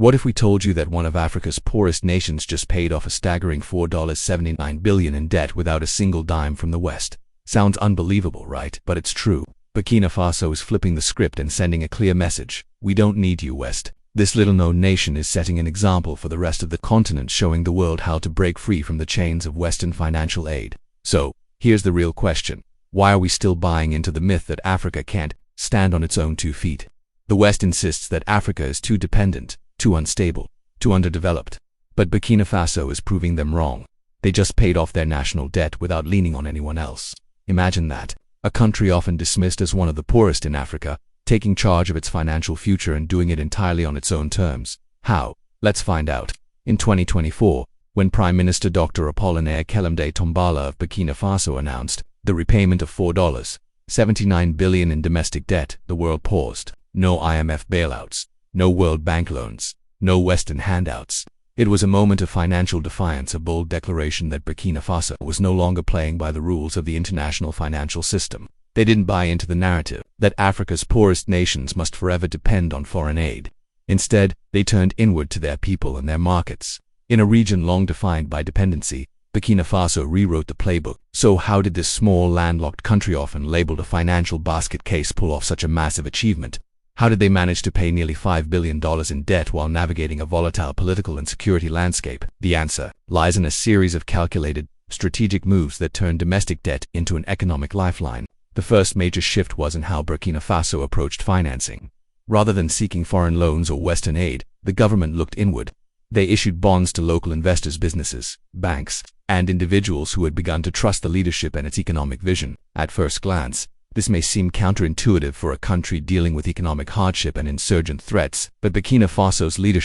What if we told you that one of Africa's poorest nations just paid off a staggering $4.79 billion in debt without a single dime from the West? Sounds unbelievable, right? But it's true. Burkina Faso is flipping the script and sending a clear message. We don't need you, West. This little-known nation is setting an example for the rest of the continent, showing the world how to break free from the chains of Western financial aid. So, here's the real question. Why are we still buying into the myth that Africa can't stand on its own 2 feet? The West insists that Africa is too dependent, too unstable, too underdeveloped. But Burkina Faso is proving them wrong. They just paid off their national debt without leaning on anyone else. Imagine that. A country often dismissed as one of the poorest in Africa, taking charge of its financial future and doing it entirely on its own terms. How? Let's find out. In 2024, when Prime Minister Dr. Apollinaire Kelemde Tombala of Burkina Faso announced the repayment of $4.79 billion in domestic debt, the world paused. No IMF bailouts, no World Bank loans, no Western handouts. It was a moment of financial defiance, a bold declaration that Burkina Faso was no longer playing by the rules of the international financial system. They didn't buy into the narrative that Africa's poorest nations must forever depend on foreign aid. Instead, they turned inward to their people and their markets. In a region long defined by dependency, Burkina Faso rewrote the playbook. So how did this small landlocked country, often labeled a financial basket case, pull off such a massive achievement? How did they manage to pay nearly $5 billion in debt while navigating a volatile political and security landscape? The answer lies in a series of calculated, strategic moves that turned domestic debt into an economic lifeline. The first major shift was in how Burkina Faso approached financing. Rather than seeking foreign loans or Western aid, the government looked inward. They issued bonds to local investors, businesses, banks, and individuals who had begun to trust the leadership and its economic vision. At first glance, this may seem counterintuitive for a country dealing with economic hardship and insurgent threats, but Burkina Faso's leadership